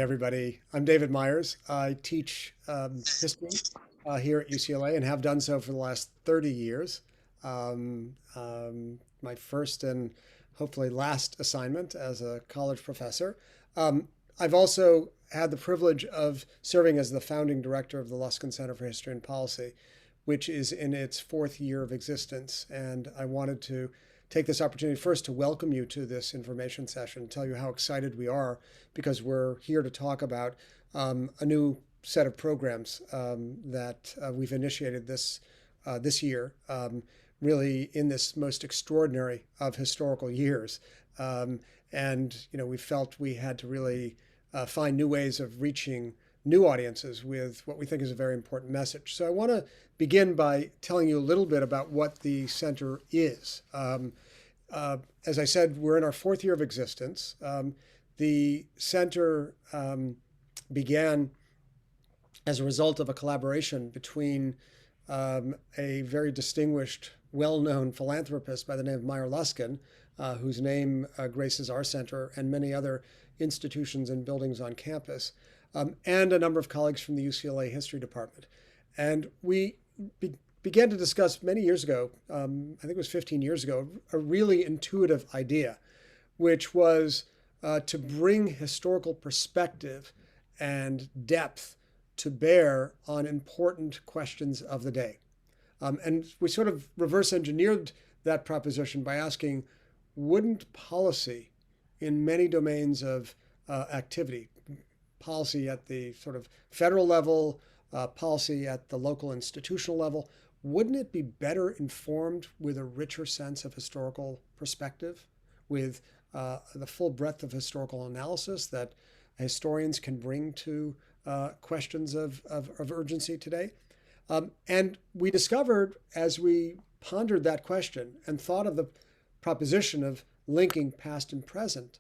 Everybody. I'm David Myers. I teach history here at UCLA and have done so for the last 30 years. My first and hopefully last assignment as a college professor. I've also had the privilege of serving as the founding director of the Luskin Center for History and Policy, which is in its fourth year of existence. And I wanted to take this opportunity first to welcome you to this information session, tell you how excited we are because we're here to talk about a new set of programs that we've initiated this year, really in this most extraordinary of historical years. And we felt we had to really find new ways of reaching new audiences with what we think is a very important message. So I want to begin by telling you a little bit about what the center is. As I said, we're in our fourth year of existence. The center began as a result of a collaboration between a very distinguished, well-known philanthropist by the name of Meyer Luskin, whose name graces our center and many other institutions and buildings on campus, and a number of colleagues from the UCLA History Department. And we began to discuss many years ago, I think it was 15 years ago, a really intuitive idea, which was to bring historical perspective and depth to bear on important questions of the day. And we sort of reverse engineered that proposition by asking, wouldn't policy in many domains of activity, policy at the sort of federal level, policy at the local institutional level, wouldn't it be better informed with a richer sense of historical perspective, with the full breadth of historical analysis that historians can bring to questions of urgency today? And we discovered, as we pondered that question and thought of the proposition of linking past and present,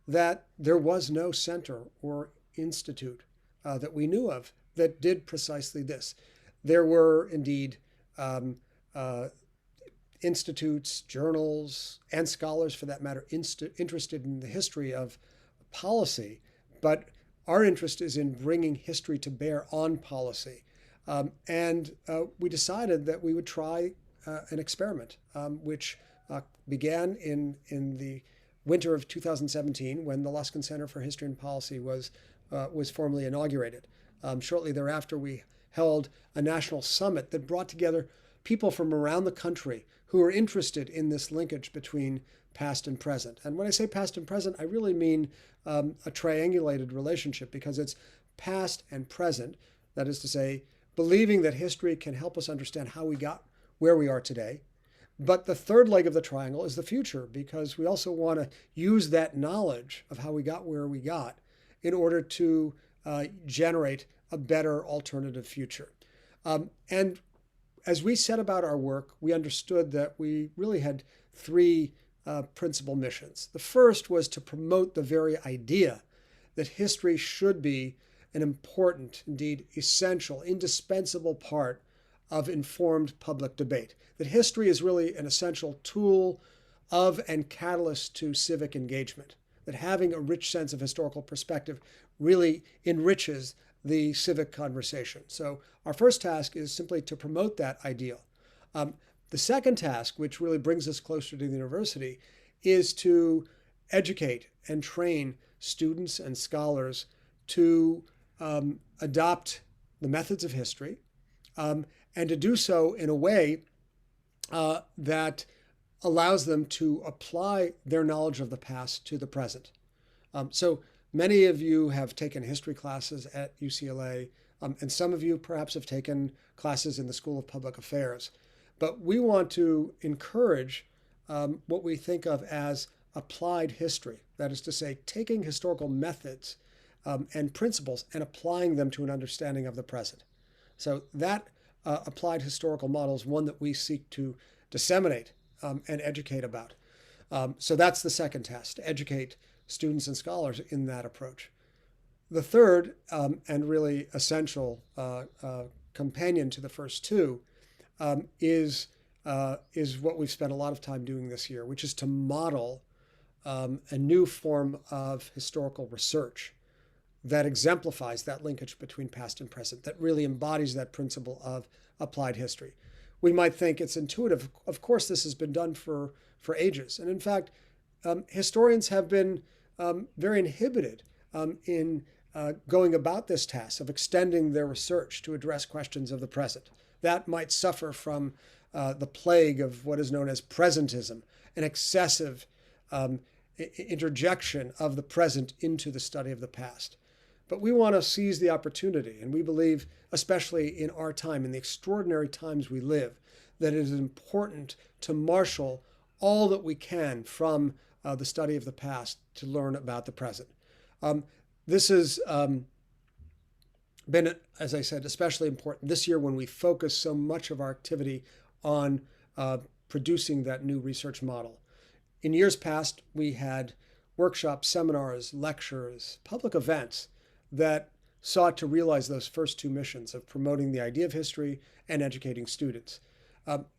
that there was no center or institute that we knew of that did precisely this. There were indeed institutes, journals, and scholars, for that matter, interested in the history of policy, but our interest is in bringing history to bear on policy. And we decided that we would try an experiment, which began in the winter of 2017 when the Luskin Center for History and Policy was formally inaugurated. Shortly thereafter, we held a national summit that brought together people from around the country who are interested in this linkage between past and present. And when I say past and present, I really mean a triangulated relationship, because it's past and present. That is to say, believing that history can help us understand how we got where we are today. But the third leg of the triangle is the future, because we also want to use that knowledge of how we got where we got in order to generate a better alternative future. And as we set about our work, we understood that we really had three principal missions. The first was to promote the very idea that history should be an important, indeed essential, indispensable part of informed public debate. That history is really an essential tool of and catalyst to civic engagement. That having a rich sense of historical perspective really enriches the civic conversation. So our first task is simply to promote that ideal. The second task, which really brings us closer to the university, is to educate and train students and scholars to adopt the methods of history, and to do so in a way that allows them to apply their knowledge of the past to the present. So many of you have taken history classes at UCLA, and some of you perhaps have taken classes in the School of Public Affairs. But we want to encourage what we think of as applied history. That is to say, taking historical methods and principles and applying them to an understanding of the present. So that applied historical model is one that we seek to disseminate and educate about. So that's the second task, to educate students and scholars in that approach. The third and really essential companion to the first two is what we've spent a lot of time doing this year, which is to model a new form of historical research that exemplifies that linkage between past and present, that really embodies that principle of applied history. We might think it's intuitive. Of course, this has been done for ages. And in fact, historians have been very inhibited in going about this task of extending their research to address questions of the present. That might suffer from the plague of what is known as presentism, an excessive interjection of the present into the study of the past. But we want to seize the opportunity, and we believe, especially in our time, in the extraordinary times we live, that it is important to marshal all that we can from the study of the past to learn about the present. This has been, as I said, especially important this year when we focus so much of our activity on producing that new research model. In years past, we had workshops, seminars, lectures, public events that sought to realize those first two missions of promoting the idea of history and educating students.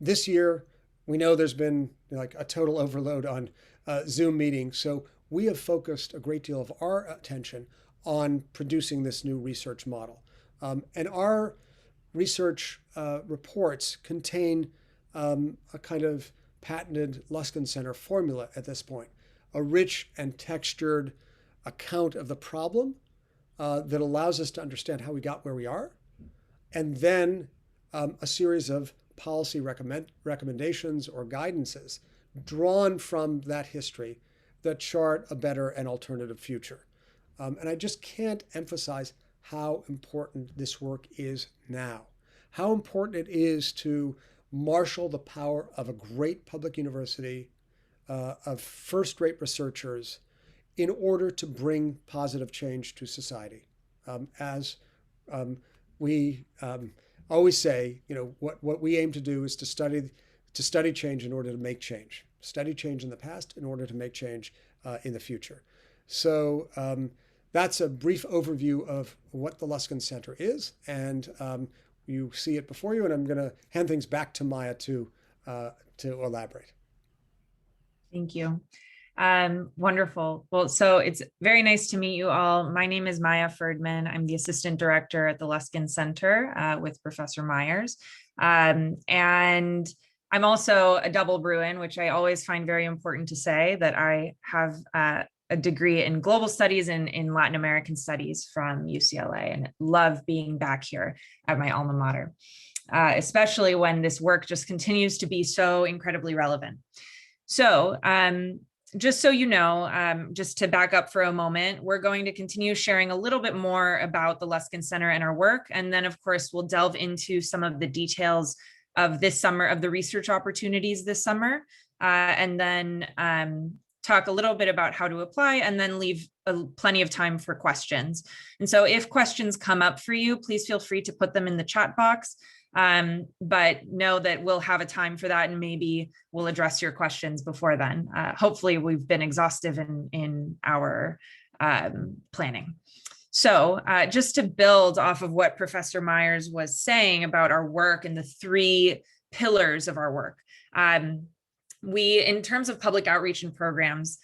This year, we know there's been like a total overload on Zoom meetings, so we have focused a great deal of our attention on producing this new research model. And our research reports contain a kind of patented Luskin Center formula at this point, a rich and textured account of the problem that allows us to understand how we got where we are, and then a series of policy recommendations or guidances drawn from that history that chart a better and alternative future. And I just can't emphasize how important this work is now, how important it is to marshal the power of a great public university, of first-rate researchers, in order to bring positive change to society. As we always say, what we aim to do is to study change in order to make change. Study change in the past in order to make change in the future. So that's a brief overview of what the Luskin Center is, and you see it before you, and I'm going to hand things back to Maya to elaborate. Thank you. Wonderful. Well, so it's very nice to meet you all. My name is Maya Ferdman. I'm the assistant director at the Luskin Center with Professor Myers. And I'm also a double Bruin, which I always find very important to say, that I have a degree in global studies and in Latin American studies from UCLA, and love being back here at my alma mater, especially when this work just continues to be so incredibly relevant. So just so you know, just to back up for a moment, we're going to continue sharing a little bit more about the Luskin Center and our work. And then, of course, we'll delve into some of the details of this summer, of the research opportunities this summer, and then talk a little bit about how to apply, and then leave plenty of time for questions. And so if questions come up for you, please feel free to put them in the chat box. But know that we'll have a time for that, and maybe we'll address your questions before then. Hopefully we've been exhaustive in our planning. So just to build off of what Professor Myers was saying about our work and the three pillars of our work, we, in terms of public outreach and programs,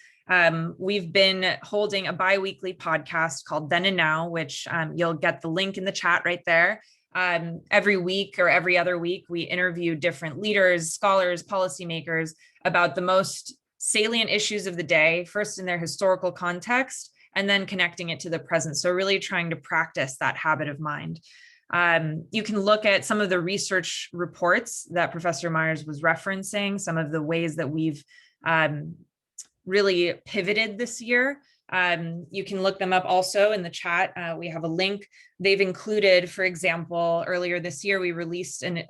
we've been holding a bi-weekly podcast called Then and Now, which you'll get the link in the chat right there. Every week or every other week, we interview different leaders, scholars, policymakers about the most salient issues of the day, first in their historical context, and then connecting it to the present. So really trying to practice that habit of mind. You can look at some of the research reports that Professor Myers was referencing, some of the ways that we've really pivoted this year. You can look them up also in the chat. We have a link. They've included, for example, earlier this year, we released an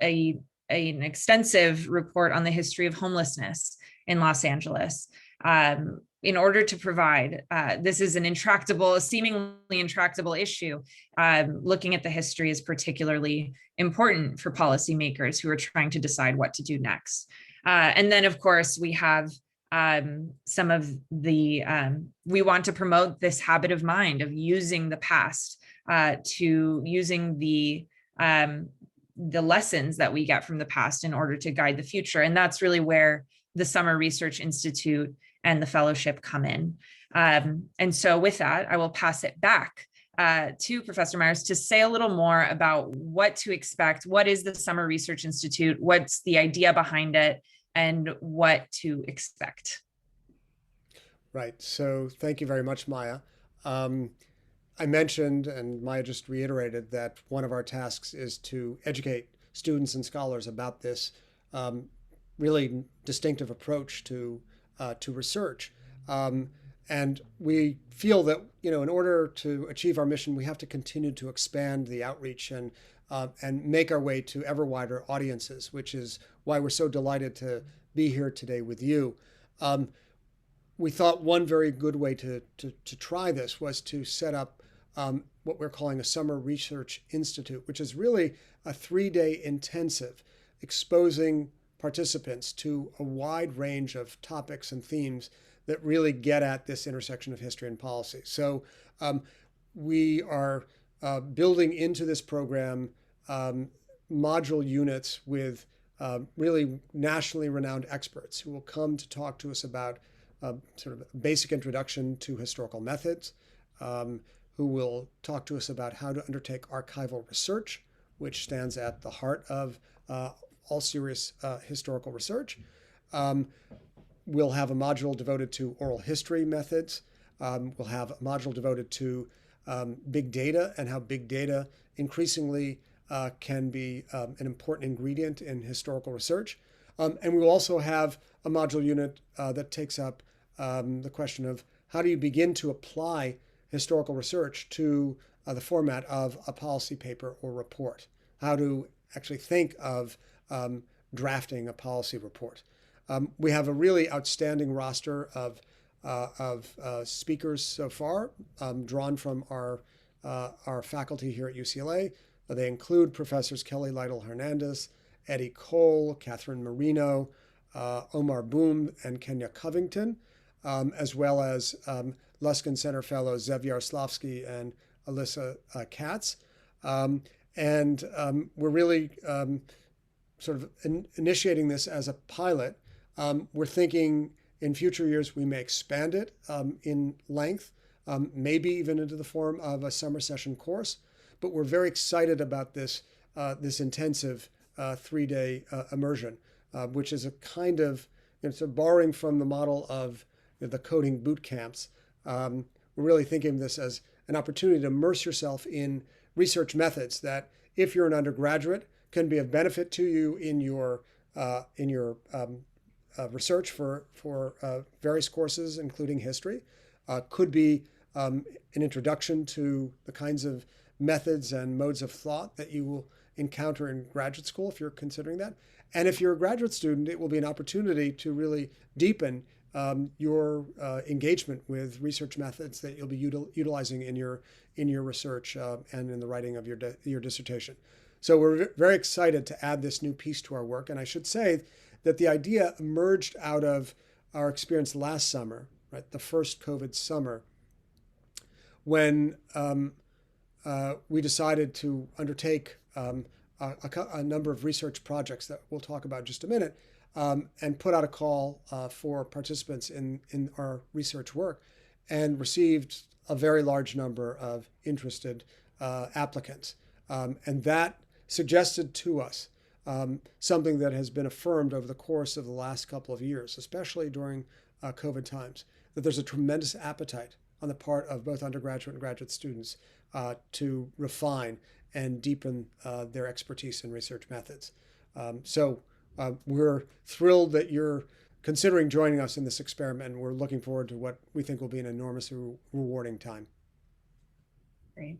extensive report on the history of homelessness in Los Angeles. In order to provide, this is a seemingly intractable issue. Looking at the history is particularly important for policymakers who are trying to decide what to do next. And then, of course, we have some of the, we want to promote this habit of mind of using the past, to using the lessons that we get from the past in order to guide the future. And that's really where the Summer Research Institute and the fellowship come in. And so with that, I will pass it back to Professor Myers to say a little more about what to expect. What is the Summer Research Institute? What's the idea behind it, and what to expect? Right. So thank you very much, Maya. I mentioned, and Maya just reiterated, that one of our tasks is to educate students and scholars about this um, really distinctive approach to research. And we feel that, in order to achieve our mission, we have to continue to expand the outreach and make our way to ever wider audiences, which is why we're so delighted to be here today with you. We thought one very good way to try this was to set up what we're calling a Summer Research Institute, which is really a 3-day intensive exposing participants to a wide range of topics and themes that really get at this intersection of history and policy. So we are building into this program module units with really nationally renowned experts who will come to talk to us about sort of a basic introduction to historical methods, who will talk to us about how to undertake archival research, which stands at the heart of all serious historical research. We'll have a module devoted to oral history methods. We'll have a module devoted to big data and how big data increasingly can be an important ingredient in historical research. And we will also have a module unit that takes up the question of how do you begin to apply historical research to the format of a policy paper or report, how to actually think of drafting a policy report. We have a really outstanding roster of speakers so far, drawn from our faculty here at UCLA. They include Professors Kelly Lytle Hernandez, Eddie Cole, Catherine Marino, Omar Boom, and Kenya Covington, as well as Luskin Center Fellows Zev Yaroslavsky and Alyssa Katz. And we're really sort of initiating this as a pilot. We're thinking in future years we may expand it in length, maybe even into the form of a summer session course. But we're very excited about this intensive 3-day immersion, which is a kind of, sort of borrowing from the model of the coding boot camps. We're really thinking of this as an opportunity to immerse yourself in research methods that, if you're an undergraduate, can be of benefit to you in your research for various courses, including history. Could be an introduction to the kinds of methods and modes of thought that you will encounter in graduate school if you're considering that. And if you're a graduate student, it will be an opportunity to really deepen your engagement with research methods that you'll be utilizing in your research and in the writing of your dissertation. So we're very excited to add this new piece to our work. And I should say that the idea emerged out of our experience last summer, right, the first COVID summer, when we decided to undertake a number of research projects that we'll talk about in just a minute, and put out a call for participants in our research work, and received a very large number of interested applicants. And that suggested to us something that has been affirmed over the course of the last couple of years, especially during COVID times, that there's a tremendous appetite on the part of both undergraduate and graduate students to refine and deepen their expertise in research methods. So we're thrilled that you're considering joining us in this experiment, and we're looking forward to what we think will be an enormously rewarding time. Great.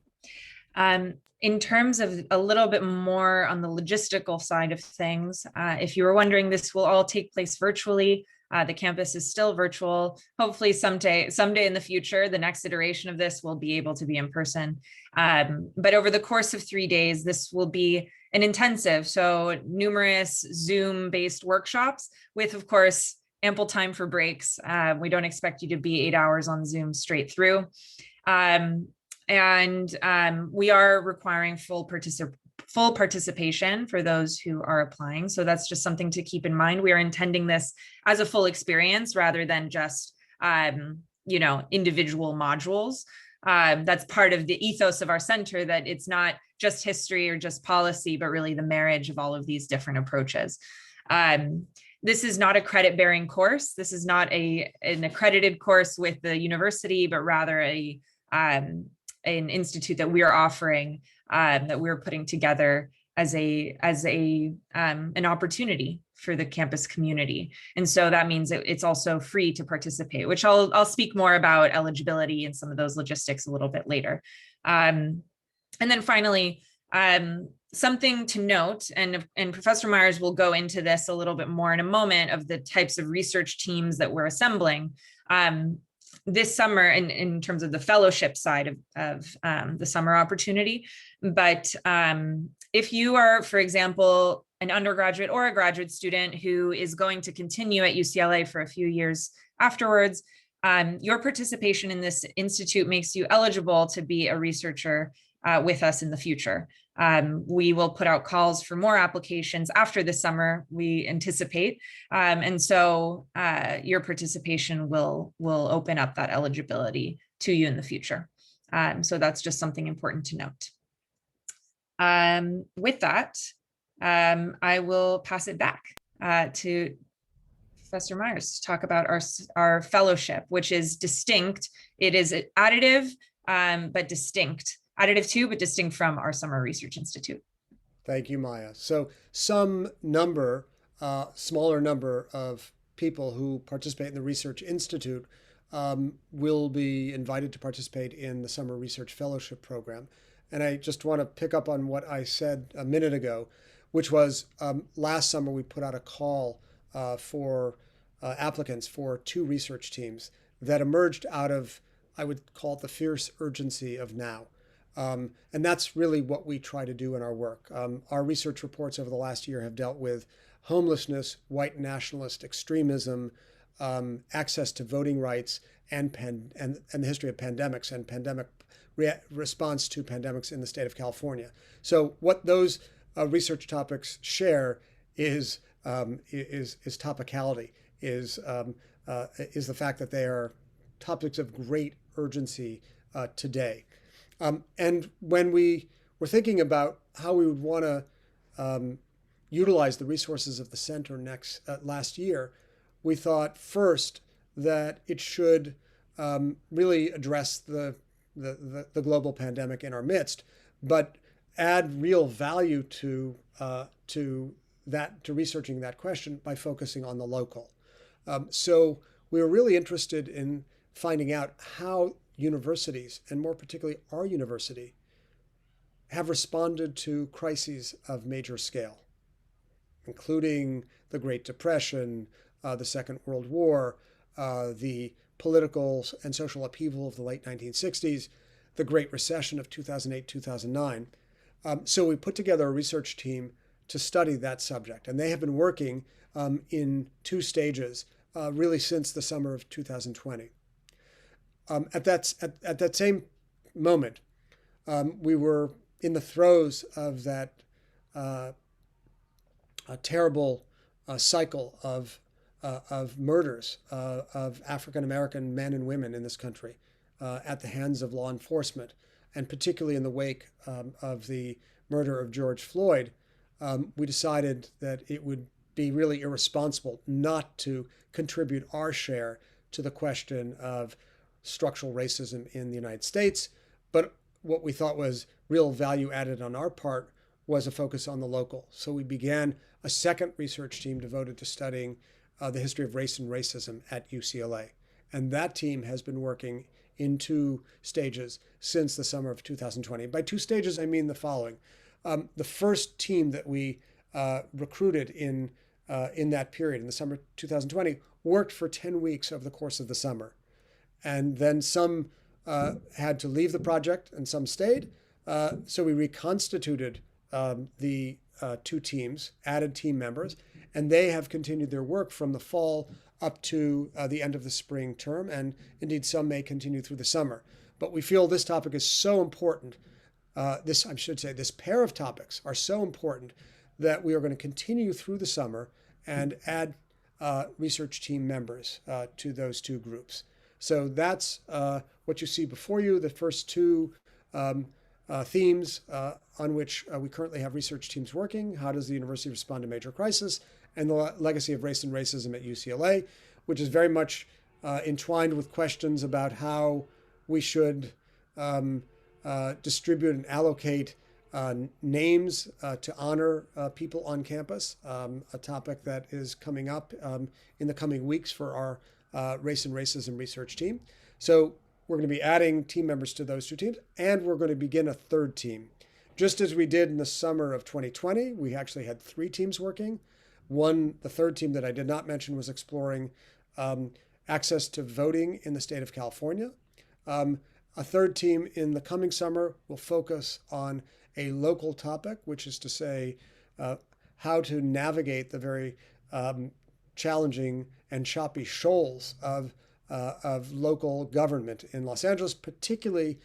In terms of a little bit more on the logistical side of things, if you were wondering, this will all take place virtually. The campus is still virtual. Hopefully someday in the future, the next iteration of this will be able to be in person. But over the course of 3 days, this will be an intensive, so numerous Zoom-based workshops with, of course, ample time for breaks. We don't expect you to be 8 hours on Zoom straight through. And we are requiring full participation for those who are applying. So that's just something to keep in mind. We are intending this as a full experience rather than just, individual modules. That's part of the ethos of our center, that it's not just history or just policy, but really the marriage of all of these different approaches. This is not a credit-bearing course. This is not an accredited course with the university, but rather an institute that we are offering, that we're putting together as an opportunity for the campus community. And so that means it's also free to participate, which I'll speak more about eligibility and some of those logistics a little bit later. And then finally, something to note, and Professor Myers will go into this a little bit more in a moment, of the types of research teams that we're assembling this summer in terms of the fellowship side of the summer opportunity. But if you are, for example, an undergraduate or a graduate student who is going to continue at UCLA for a few years afterwards, your participation in this institute makes you eligible to be a researcher with us in the future. We will put out calls for more applications after the summer, we anticipate. And so your participation will open up that eligibility to you in the future. So that's just something important to note. With that, I will pass it back to Professor Myers to talk about our fellowship, which is distinct. It is additive, but distinct. Additive to, but distinct from our Summer Research Institute. Thank you, Maya. So some number, smaller number of people who participate in the Research Institute will be invited to participate in the Summer Research Fellowship Program. And I just want to pick up on what I said a minute ago, which was last summer we put out a call for applicants for 2 research teams that emerged out of, I would call it, the fierce urgency of now. And that's really what we try to do in our work. Our research reports over the last year have dealt with homelessness, white nationalist extremism, access to voting rights, and the history of pandemics and pandemic response to pandemics in the state of California. So what those research topics share is topicality, is the fact that they are topics of great urgency today. And when we were thinking about how we would want to utilize the resources of the center last year, we thought first that it should really address the global pandemic in our midst, but add real value to researching that question by focusing on the local. So we were really interested in finding out how universities, and more particularly our university, have responded to crises of major scale, including the Great Depression, the Second World War, the political and social upheaval of the late 1960s, the Great Recession of 2008-2009. So we put together a research team to study that subject, and they have been working in 2 stages really since the summer of 2020. At that same moment, we were in the throes of that terrible cycle of murders of African American men and women in this country at the hands of law enforcement, and particularly in the wake of the murder of George Floyd. We decided that it would be really irresponsible not to contribute our share to the question of structural racism in the United States. But what we thought was real value added on our part was a focus on the local. So we began a second research team devoted to studying the history of race and racism at UCLA. And that team has been working in 2 stages since the summer of 2020. By 2 stages, I mean the following. The first team that we recruited in that period, in the summer of 2020, worked for 10 weeks over the course of the summer. And then some had to leave the project and some stayed. So we reconstituted the 2 teams, added team members, and they have continued their work from the fall up to the end of the spring term. And indeed, some may continue through the summer. But we feel this topic is so important. This pair of topics are so important that we are going to continue through the summer and add research team members to those 2 groups. So that's what you see before you, the first two um, themes on which we currently have research teams working. How does the university respond to major crisis? And the legacy of race and racism at UCLA, which is very much entwined with questions about how we should distribute and allocate names to honor people on campus, a topic that is coming up in the coming weeks for our race and racism research team. So we're going to be adding team members to those two teams, and we're going to begin a third team. Just as we did in the summer of 2020, we actually had 3 teams working. One, the third team that I did not mention, was exploring access to voting in the state of California. A third team in the coming summer will focus on a local topic, which is to say how to navigate the very challenging and choppy shoals of local government in Los Angeles, particularly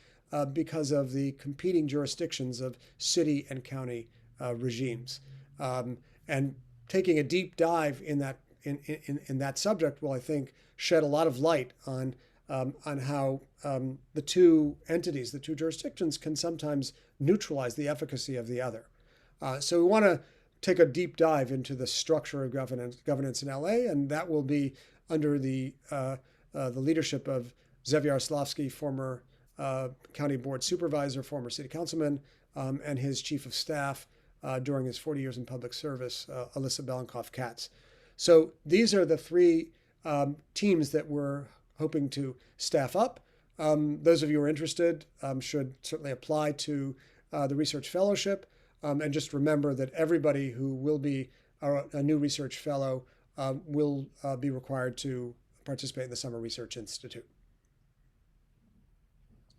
because of the competing jurisdictions of city and county regimes. And taking a deep dive in that subject will, I think, shed a lot of light on how the two entities, the two jurisdictions, can sometimes neutralize the efficacy of the other. So we want to take a deep dive into the structure of governance in LA, and that will be under the leadership of Zevier Slavsky, former county board supervisor, former city councilman, and his chief of staff during his 40 years in public service, Alyssa Belenkoff-Katz. So these are the 3 teams that we're hoping to staff up. Those of you who are interested should certainly apply to the research fellowship. And just remember that everybody who will be a new research fellow will be required to participate in the Summer Research Institute.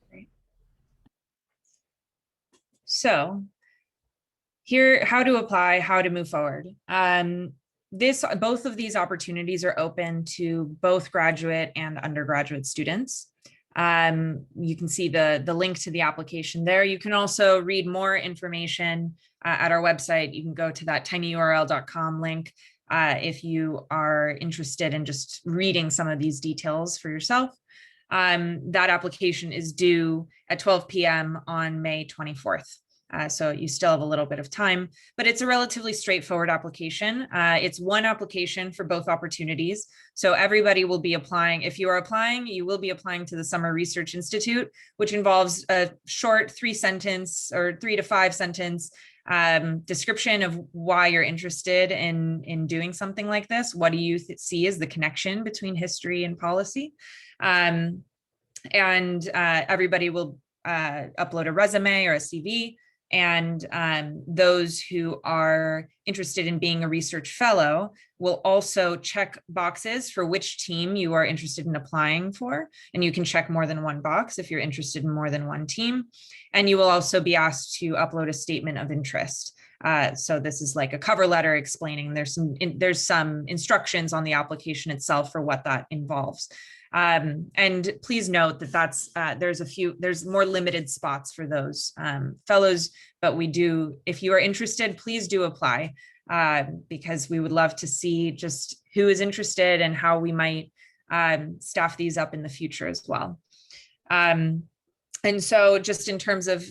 Great. So here, how to apply, how to move forward. Both of these opportunities are open to both graduate and undergraduate students. You can see the link to the application there. You can also read more information at our website. You can go to that tinyurl.com link if you are interested in just reading some of these details for yourself. That application is due at 12 p.m. on May 24th. So you still have a little bit of time, but it's a relatively straightforward application. It's one application for both opportunities. So everybody will be applying. If you are applying, you will be applying to the Summer Research Institute, which involves a short 3-sentence or 3 to 5 sentence description of why you're interested in doing something like this. What do you see as the connection between history and policy? And everybody will upload a resume or a CV. And those who are interested in being a research fellow will also check boxes for which team you are interested in applying for. And you can check more than one box if you're interested in more than one team. And you will also be asked to upload a statement of interest. So this is like a cover letter explaining there's some instructions on the application itself for what that involves. And please note that there's more limited spots for those fellows, but if you are interested, please do apply because we would love to see just who is interested and how we might staff these up in the future as well. And so just in terms of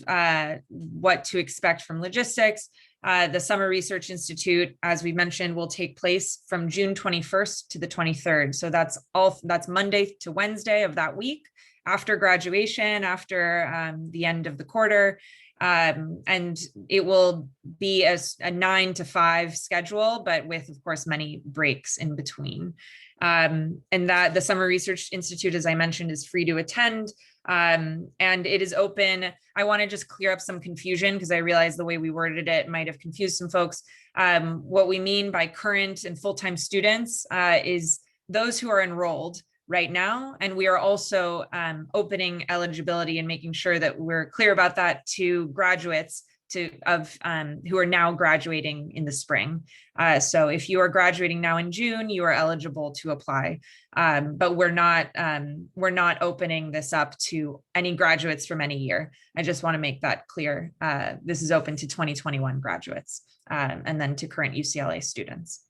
what to expect from logistics, the Summer Research Institute, as we mentioned, will take place from June 21st to the 23rd. So that's Monday to Wednesday of that week after graduation, after the end of the quarter. And it will be a 9 to 5 schedule, but with, of course, many breaks in between. And that the Summer Research Institute, as I mentioned, is free to attend. And it is open. I want to just clear up some confusion because I realize the way we worded it might have confused some folks. What we mean by current and full-time students is those who are enrolled right now. And we are also opening eligibility and making sure that we're clear about that to graduates who are now graduating in the spring. So if you are graduating now in June, you are eligible to apply. But we're not opening this up to any graduates from any year. I just want to make that clear. This is open to 2021 graduates and then to current UCLA students.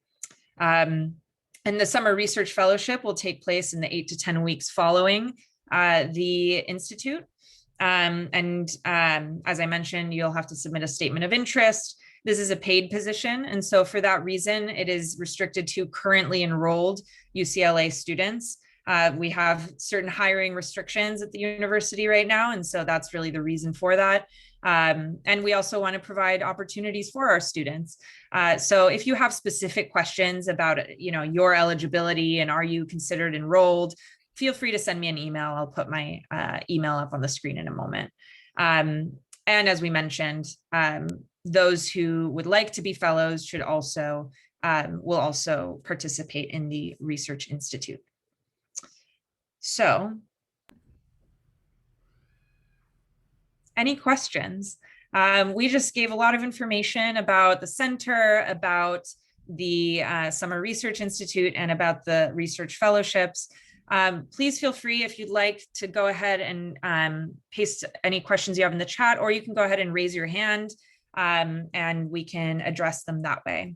And And the summer research fellowship will take place in the 8 to 10 weeks following the institute. As I mentioned, you'll have to submit a statement of interest. This is a paid position. And so for that reason, it is restricted to currently enrolled UCLA students. We have certain hiring restrictions at the university right now. And so that's really the reason for that. And we also want to provide opportunities for our students. So if you have specific questions about, your eligibility and are you considered enrolled, feel free to send me an email. I'll put my email up on the screen in a moment. And as we mentioned, those who would like to be fellows should also will also participate in the Research Institute. So, any questions? We just gave a lot of information about the center, about the Summer Research Institute, and about the research fellowships. Please feel free, if you'd like, to go ahead and paste any questions you have in the chat, or you can go ahead and raise your hand and we can address them that way.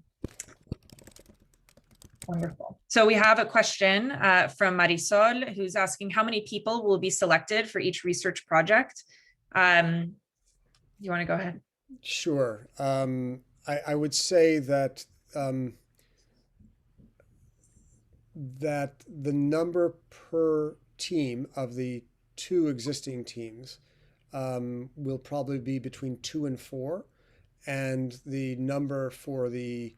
Wonderful. So we have a question from Marisol, who's asking how many people will be selected for each research project. You want to go ahead? Sure. I would say that that the number per team of the 2 existing teams will probably be between 2 and 4, and the number for the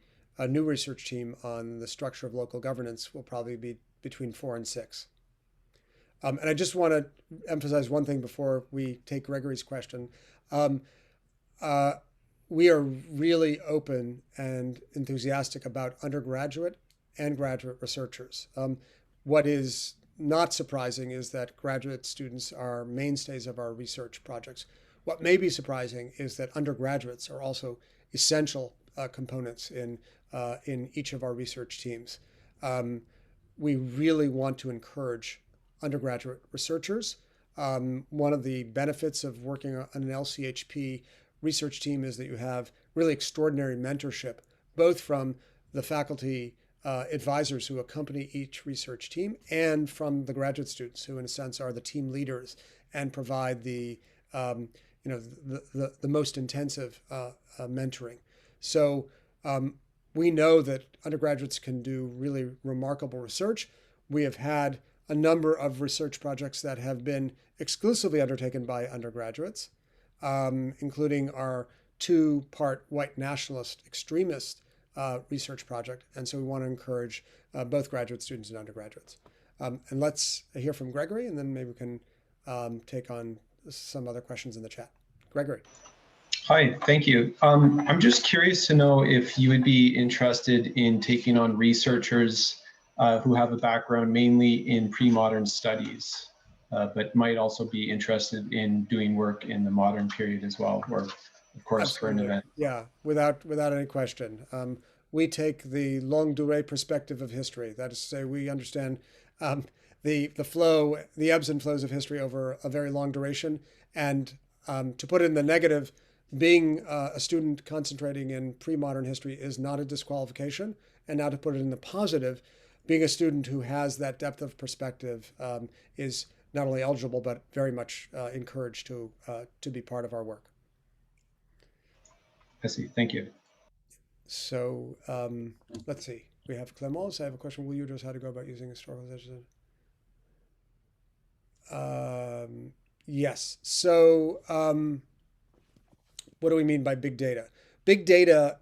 new research team on the structure of local governance will probably be between 4 and 6. And I just want to emphasize one thing before we take Gregory's question. We are really open and enthusiastic about undergraduate and graduate researchers. What is not surprising is that graduate students are mainstays of our research projects. What may be surprising is that undergraduates are also essential components in each of our research teams. We really want to encourage undergraduate researchers. One of the benefits of working on an LCHP research team is that you have really extraordinary mentorship, both from the faculty advisors who accompany each research team and from the graduate students who, in a sense, are the team leaders and provide the most intensive mentoring. So we know that undergraduates can do really remarkable research. We have had a number of research projects that have been exclusively undertaken by undergraduates, including our 2-part white nationalist extremist research project. And so we want to encourage both graduate students and undergraduates. And let's hear from Gregory, and then maybe we can take on some other questions in the chat. Gregory. Hi, thank you. I'm just curious to know if you would be interested in taking on researchers who have a background mainly in pre-modern studies, but might also be interested in doing work in the modern period as well, or of course, Absolutely. current event. Yeah, without any question. We take the longue durée perspective of history. That is to say, we understand the flow, the ebbs and flows of history over a very long duration. And to put it in the negative, being a student concentrating in pre-modern history is not a disqualification. And now to put it in the positive, being a student who has that depth of perspective is not only eligible, but very much encouraged to be part of our work. I see. Thank you. So let's see. We have Clemence. I have a question. Will you address how to go about using historical data? Yes. So what do we mean by big data? Big data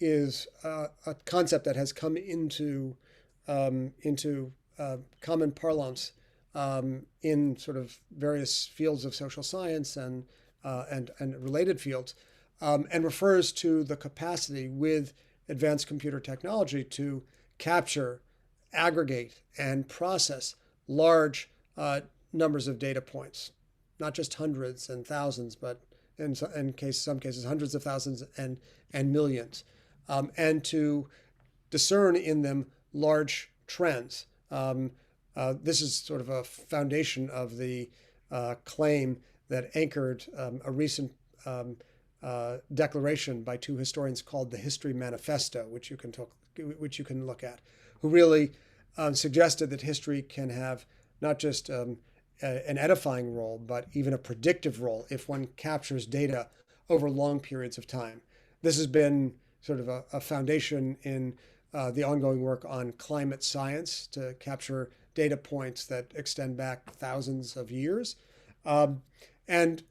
is a concept that has come into common parlance in sort of various fields of social science and related fields, and refers to the capacity with advanced computer technology to capture, aggregate, and process large numbers of data points, not just hundreds and thousands, but in some cases hundreds of thousands and millions, and to discern in them large trends. This is sort of a foundation of the claim that anchored a recent declaration by 2 historians called the History Manifesto, which you can look at. who really suggested that history can have not just an edifying role, but even a predictive role if one captures data over long periods of time. This has been sort of a foundation in the ongoing work on climate science to capture data points that extend back thousands of years. And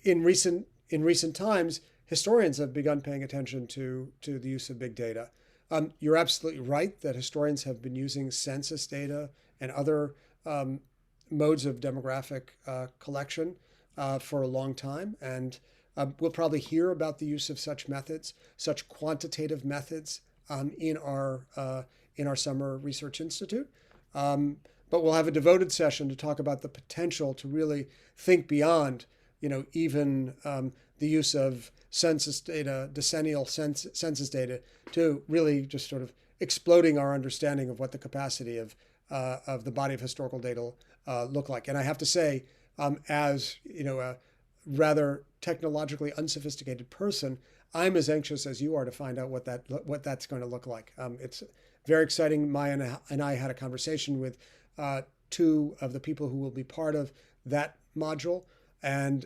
in recent times, historians have begun paying attention to the use of big data. You're absolutely right that historians have been using census data and other modes of demographic collection for a long time. And we'll probably hear about the use of such methods, such quantitative methods in our summer research institute. But we'll have a devoted session to talk about the potential to really think beyond, even the use of census data, decennial census data, to really just sort of exploding our understanding of what the capacity of the body of historical data look like. And I have to say, as a rather technologically unsophisticated person, I'm as anxious as you are to find out what that's going to look like. It's very exciting. Maya and I had a conversation with two of the people who will be part of that module, and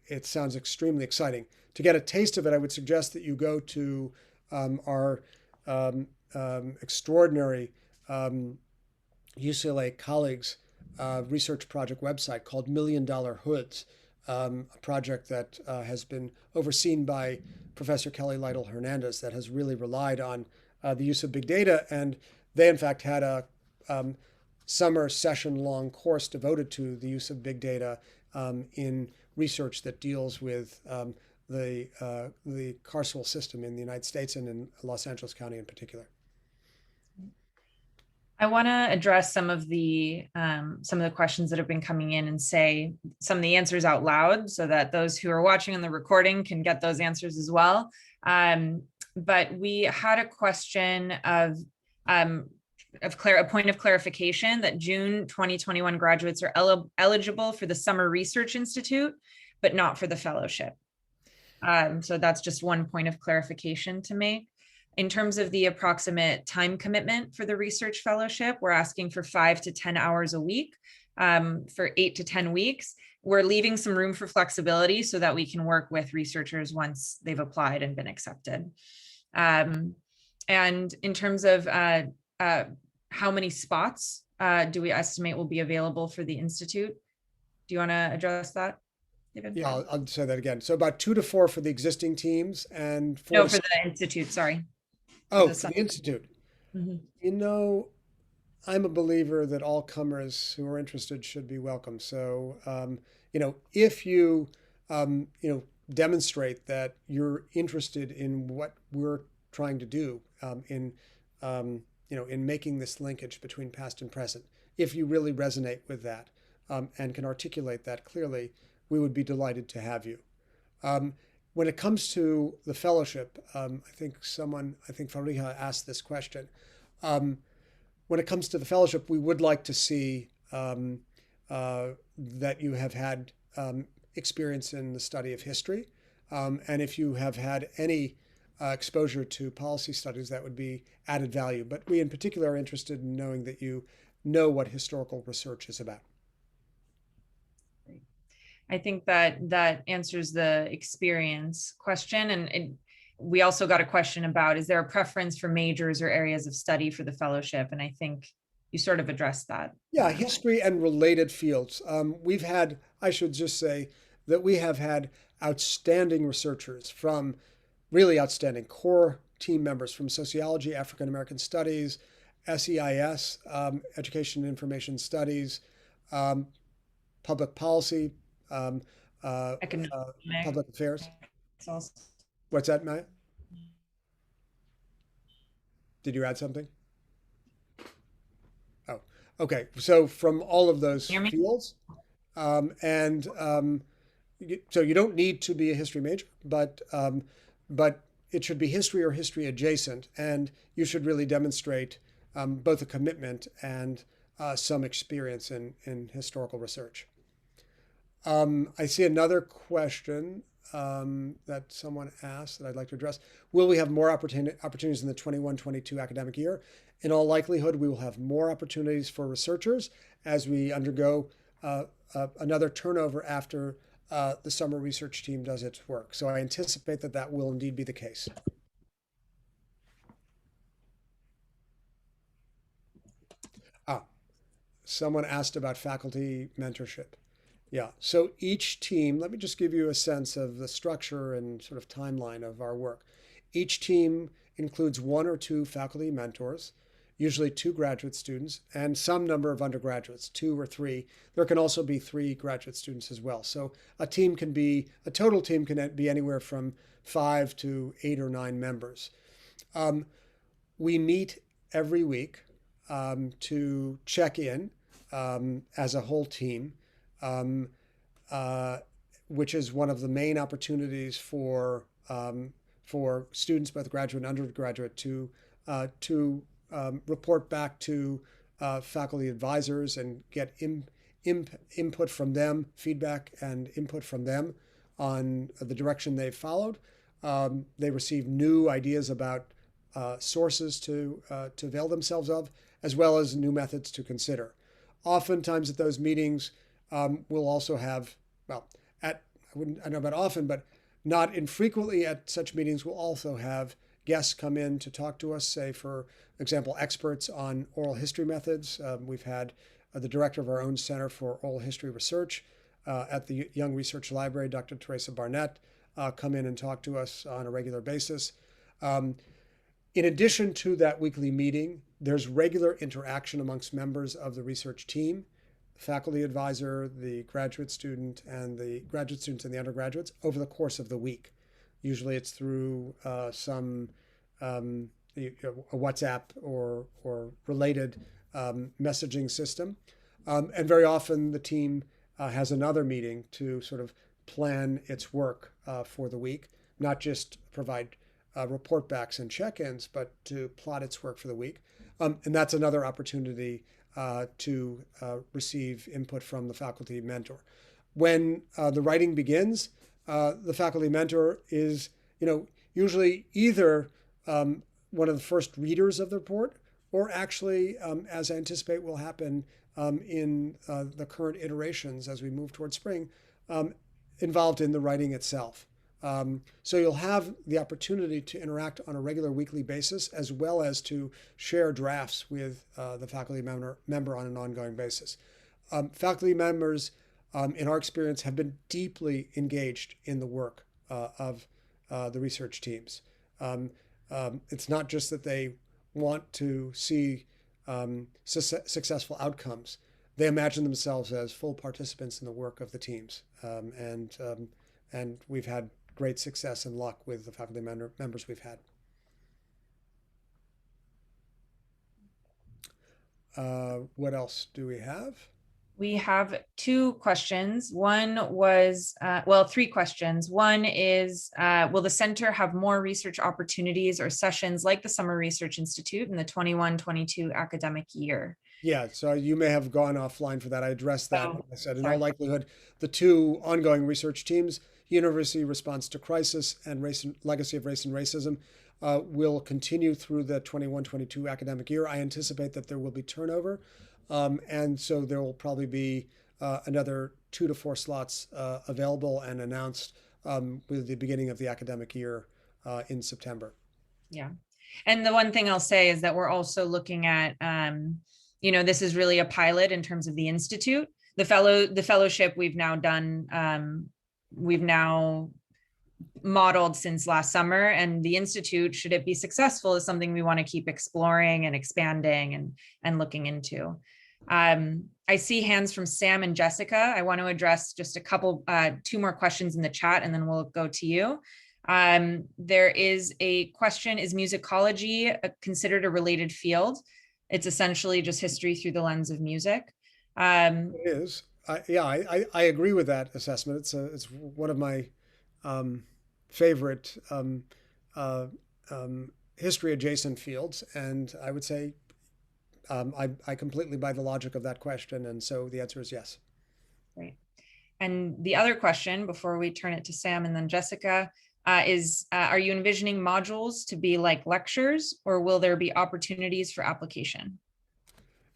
it sounds extremely exciting. To get a taste of it, I would suggest that you go to our extraordinary UCLA colleagues' research project website called Million Dollar Hoods, a project that has been overseen by Professor Kelly Lytle Hernandez that has really relied on the use of big data. And they, in fact, had a summer session-long course devoted to the use of big data in research that deals with the carceral system in the United States and in Los Angeles County in particular. I want to address some of the questions that have been coming in and say some of the answers out loud so that those who are watching on the recording can get those answers as well. But we had a question of a point of clarification that June 2021 graduates are eligible for the Summer Research Institute, but not for the fellowship. So that's just one point of clarification to make. In terms of the approximate time commitment for the research fellowship, we're asking for 5 to 10 hours a week for 8 to 10 weeks. We're leaving some room for flexibility so that we can work with researchers once they've applied and been accepted. And in terms of how many spots do we estimate will be available for the Institute? Do you want to address that, David? Yeah, I'll say that again. So about 2 to 4 for the existing teams and 4 No, for the Institute, sorry. Oh, for the Institute. Mm-hmm. I'm a believer that all comers who are interested should be welcome. So, if you, demonstrate that you're interested in what we're trying to do in making this linkage between past and present, if you really resonate with that and can articulate that clearly, we would be delighted to have you. When it comes to the fellowship, I think Fariha asked this question. When it comes to the fellowship, we would like to see that you have had experience in the study of history. And if you have had any exposure to policy studies, that would be added value. But we in particular are interested in knowing that you know what historical research is about. I think that answers the experience question. And we also got a question about, is there a preference for majors or areas of study for the fellowship? And I think you sort of addressed that. Yeah, history and related fields. I should just say that we have had outstanding researchers from really outstanding core team members from sociology, African American studies, SEIS, education and information studies, public policy, public affairs. What's that, Maya? Did you add something? Oh, okay. So from all of those fields, so you don't need to be a history major, but it should be history or history adjacent, and you should really demonstrate both a commitment and some experience in historical research. I see another question that someone asked that I'd like to address. Will we have more opportunities in the 21-22 academic year? In all likelihood, we will have more opportunities for researchers as we undergo another turnover after the summer research team does its work. So I anticipate that that will indeed be the case. Someone asked about faculty mentorship. Yeah, so each team, let me just give you a sense of the structure and sort of timeline of our work. Each team includes one or two faculty mentors, usually two graduate students, and some number of undergraduates, two or three. There can also be three graduate students as well. So a total team can be anywhere from 5 to 8 or 9 members. We meet every week to check in as a whole team, which is one of the main opportunities for students, both graduate and undergraduate, to report back to faculty advisors and get input from them, feedback and input from them on the direction they've followed. They receive new ideas about sources to avail themselves of, as well as new methods to consider. Oftentimes at those meetings, we'll also have, well, I don't know about often, but not infrequently at such meetings, we'll also have guests come in to talk to us, say, for example, experts on oral history methods. We've had the director of our own Center for Oral History Research at the Young Research Library, Dr. Teresa Barnett, come in and talk to us on a regular basis. In addition to that weekly meeting, there's regular interaction amongst members of the research team, faculty advisor, the graduate student, and the graduate students and the undergraduates over the course of the week. Usually it's through some a WhatsApp or related messaging system. And very often the team has another meeting to sort of plan its work for the week, not just provide report backs and check-ins, but to plot its work for the week. And that's another opportunity to receive input from the faculty mentor. When the writing begins, the faculty mentor is, usually either one of the first readers of the report, or actually, as I anticipate will happen in the current iterations as we move towards spring, involved in the writing itself. So you'll have the opportunity to interact on a regular weekly basis, as well as to share drafts with the faculty member on an ongoing basis. Faculty members, in our experience, have been deeply engaged in the work of the research teams. It's not just that they want to see successful outcomes. They imagine themselves as full participants in the work of the teams. And we've had great success and luck with the faculty members we've had. What else do we have? We have two questions. One was, three questions. One is, will the center have more research opportunities or sessions like the Summer Research Institute in the 21-22 academic year? Yeah, so you may have gone offline for that. I addressed that. I said, in all sorry. likelihood, the two ongoing research teams, University Response to Crisis and Legacy of Race and Racism, will continue through the 21-22 academic year. I anticipate that there will be turnover. And so there will probably be another 2 to 4 slots available and announced with the beginning of the academic year in September. Yeah. And the one thing I'll say is that we're also looking at, this is really a pilot in terms of the Institute. The fellowship we've now done, we've now modeled since last summer, and the Institute, should it be successful, is something we want to keep exploring and expanding and looking into. I see hands from Sam and Jessica. I want to address just a couple, 2 more questions in the chat, and then we'll go to you. There is a question: is musicology considered a related field? It's essentially just history through the lens of music. It is. I agree with that assessment. It's one of my favorite history adjacent fields, and I would say I completely buy the logic of that question, and so the answer is yes. Great. And the other question before we turn it to Sam and then Jessica is, are you envisioning modules to be like lectures, or will there be opportunities for application?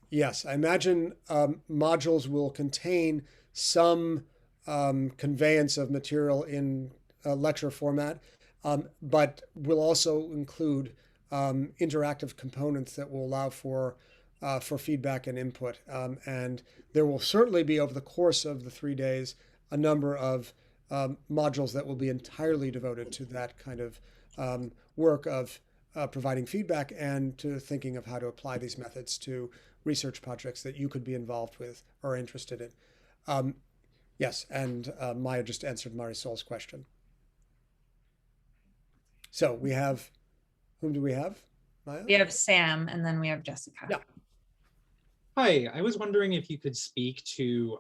Yes, I imagine modules will contain some conveyance of material in lecture format, but will also include interactive components that will allow for feedback and input. And there will certainly be, over the course of the 3 days, a number of modules that will be entirely devoted to that kind of work of providing feedback and to thinking of how to apply these methods to research projects that you could be involved with or interested in. Yes, and Maya just answered Marisol's question. So we have, whom do we have, Maya? We have Sam, and then we have Jessica. Yeah. Hi, I was wondering if you could speak to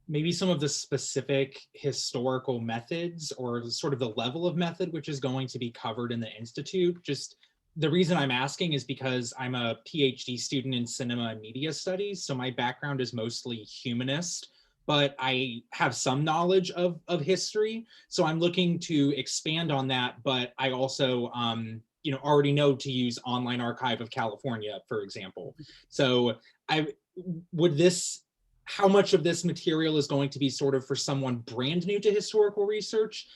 maybe some of the specific historical methods or sort of the level of method which is going to be covered in the Institute. Just the reason I'm asking is because I'm a PhD student in cinema and media studies, so my background is mostly humanist, but I have some knowledge of history. So I'm looking to expand on that, but I also already know to use Online Archive of California, for example. So how much of this material is going to be sort of for someone brand new to historical research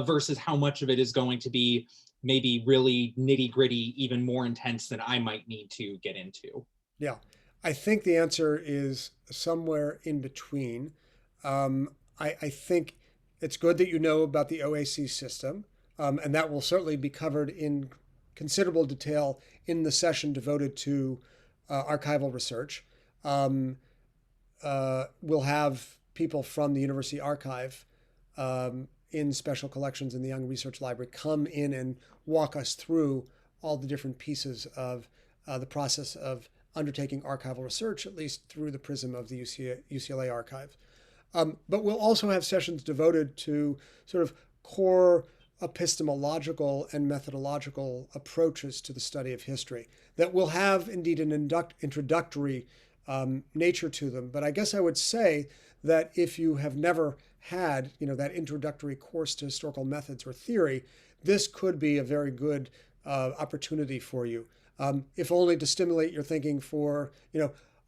versus how much of it is going to be maybe really nitty gritty, even more intense than I might need to get into? Yeah, I think the answer is somewhere in between. I think it's good that you know about the OAC system, and that will certainly be covered in considerable detail in the session devoted to archival research. We'll have people from the University Archive in special collections in the Young Research Library come in and walk us through all the different pieces of the process of undertaking archival research, at least through the prism of the UCLA archive. But we'll also have sessions devoted to sort of core epistemological and methodological approaches to the study of history that will have indeed an introductory nature to them. But I guess I would say that if you have never had, that introductory course to historical methods or theory, this could be a very good opportunity for you, if only to stimulate your thinking for,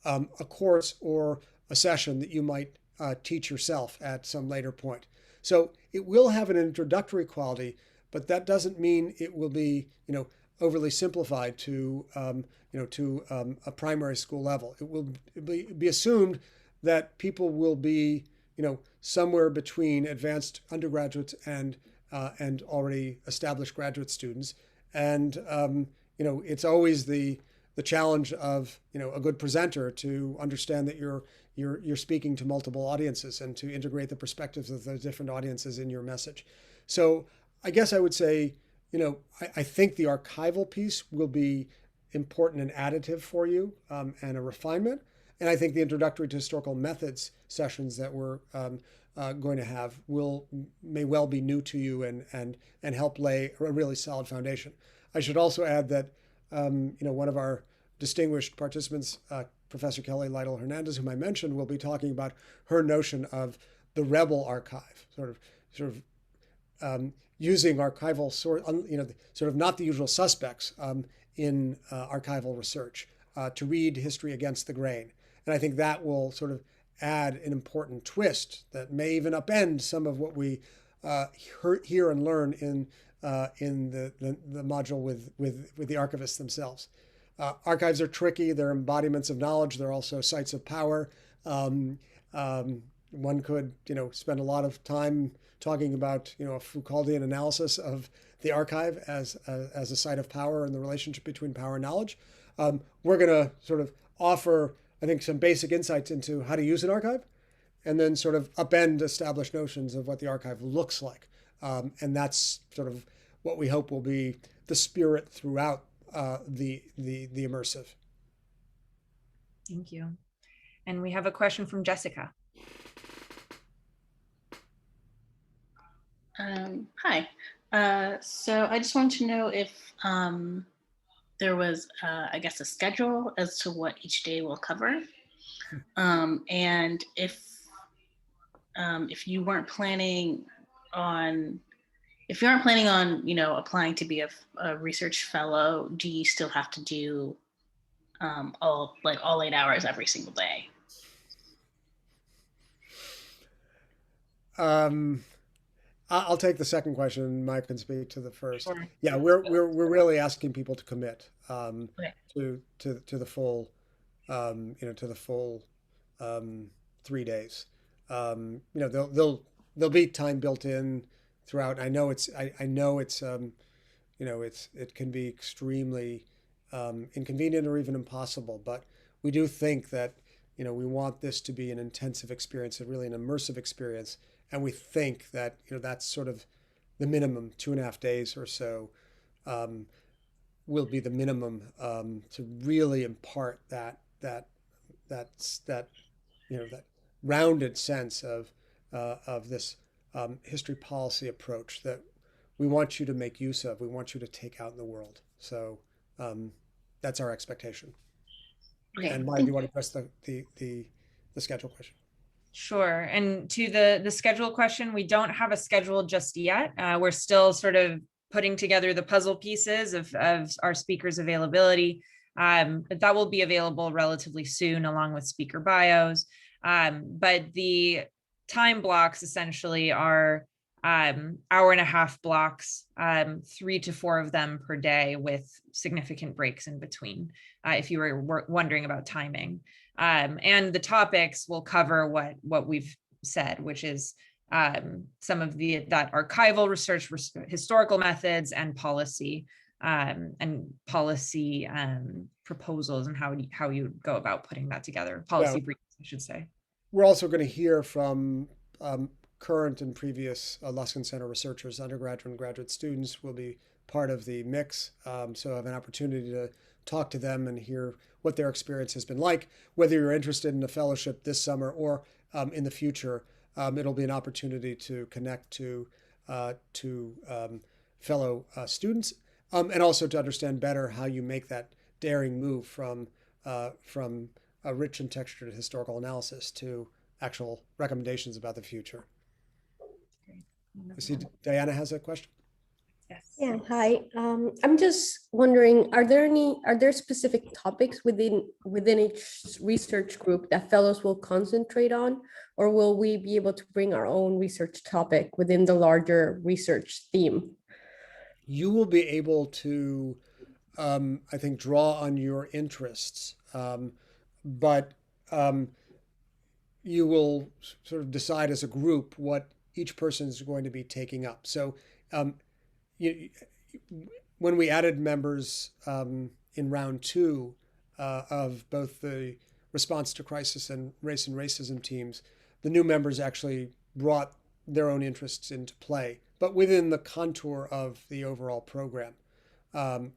a course or a session that you might teach yourself at some later point. So it will have an introductory quality, but that doesn't mean it will be, overly simplified to, a primary school level. It will be assumed that people will be, somewhere between advanced undergraduates and already established graduate students. And, it's always the challenge of, a good presenter to understand that you're speaking to multiple audiences and to integrate the perspectives of those different audiences in your message. So I guess I would say, I think the archival piece will be important and additive for you, and a refinement. And I think the introductory to historical methods sessions that we're going to have may well be new to you and help lay a really solid foundation. I should also add that one of our distinguished participants, Professor Kelly Lytle Hernandez, whom I mentioned, will be talking about her notion of the rebel archive, sort of using archival sort of not the usual suspects in archival research to read history against the grain. And I think that will sort of add an important twist that may even upend some of what we hear and learn in the module with the archivists themselves. Archives are tricky. They're embodiments of knowledge. They're also sites of power. One could, spend a lot of time talking about, a Foucauldian analysis of the archive as a site of power and the relationship between power and knowledge. We're going to sort of offer, I think, some basic insights into how to use an archive, and then sort of upend established notions of what the archive looks like. And that's sort of what we hope will be the spirit throughout the immersive. Thank you. And we have a question from Jessica. Hi. So I just wanted to know if there was, I guess, a schedule as to what each day will cover. And if if you weren't planning on, if you aren't planning on, applying to be a research fellow, do you still have to do all 8 hours every single day? I'll take the second question, and Mike can speak to the first. Sure. Yeah, we're really asking people to commit Okay. to the full, to the full 3 days. There'll be time built in throughout. I know it can be extremely inconvenient or even impossible, but we do think that we want this to be an intensive experience, really an immersive experience, and we think that that's sort of the minimum. 2.5 days or so will be the minimum to really impart that that rounded sense of this history policy approach that we want you to make use of. We want you to take out in the world. So that's our expectation. Okay. And Maya, do you want to press the schedule question? Sure. And to the schedule question, we don't have a schedule just yet. We're still sort of putting together the puzzle pieces of our speakers' availability. But that will be available relatively soon along with speaker bios. But the time blocks essentially are 1.5 blocks, 3 to 4 of them per day with significant breaks in between, if you were wondering about timing. And the topics will cover what we've said, which is some of that archival research, historical methods, and policy proposals, and how you go about putting that together. Policy briefs, I should say. We're also going to hear from current and previous Luskin Center researchers. Undergraduate and graduate students will be part of the mix, so I have an opportunity to talk to them and hear what their experience has been like. Whether you're interested in a fellowship this summer or in the future, it'll be an opportunity to connect to fellow students, and also to understand better how you make that daring move from a rich and textured historical analysis to actual recommendations about the future. I see Diana has a question. Yes. Yeah, hi. I'm just wondering, are there specific topics within each research group that fellows will concentrate on, or will we be able to bring our own research topic within the larger research theme? You will be able to, I think, draw on your interests, but you will sort of decide as a group what each person is going to be taking up. So when we added members in round 2 of both the response to crisis and racism teams, the new members actually brought their own interests into play, but within the contour of the overall program,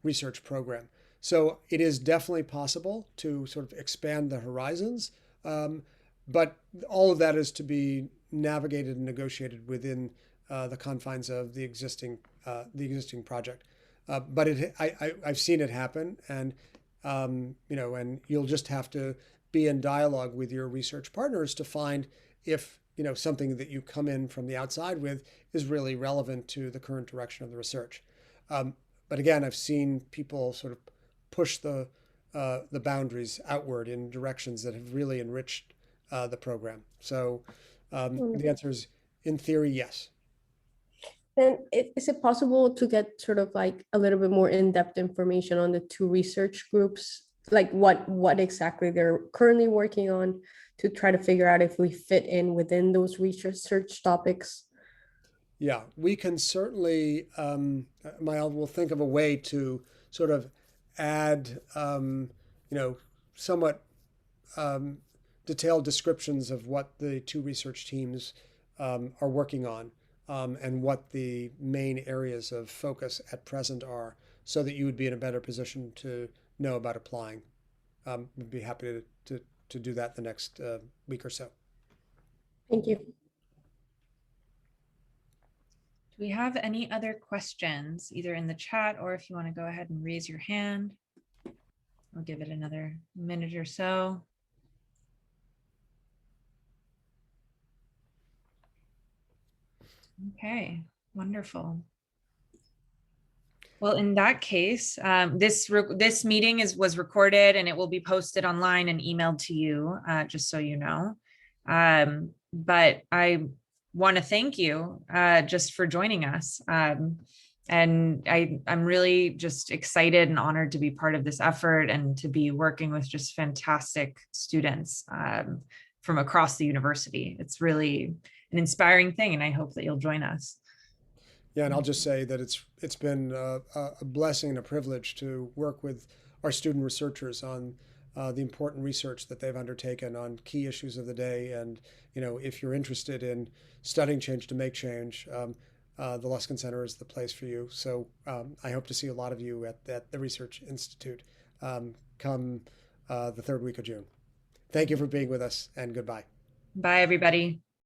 research program. So it is definitely possible to sort of expand the horizons, but all of that is to be navigated and negotiated within the confines of the existing project. But I've seen it happen, and and you'll just have to be in dialogue with your research partners to find if something that you come in from the outside with is really relevant to the current direction of the research. But again, I've seen people sort of push the boundaries outward in directions that have really enriched the program. So the answer is, in theory, yes. And is it possible to get sort of like a little bit more in-depth information on the 2 research groups, like what exactly they're currently working on, to try to figure out if we fit in within those research topics? Yeah, we can certainly, we'll think of a way to sort of add, somewhat detailed descriptions of what the 2 research teams are working on, and what the main areas of focus at present are, so that you would be in a better position to know about applying. We'd be happy to do that the next week or so. Thank you. Do we have any other questions, either in the chat or if you want to go ahead and raise your hand? I'll give it another minute or so. Okay, wonderful. Well, in that case, this meeting was recorded and it will be posted online and emailed to you, just so you know. But I want to thank you just for joining us. And I'm really just excited and honored to be part of this effort and to be working with just fantastic students from across the university. It's really an inspiring thing, and I hope that you'll join us. Yeah, and I'll just say that it's been a blessing and a privilege to work with our student researchers on the important research that they've undertaken on key issues of the day. And if you're interested in studying change to make change, the Luskin Center is the place for you. So I hope to see a lot of you at the Research Institute come the third week of June. Thank you for being with us, and goodbye. Bye, everybody.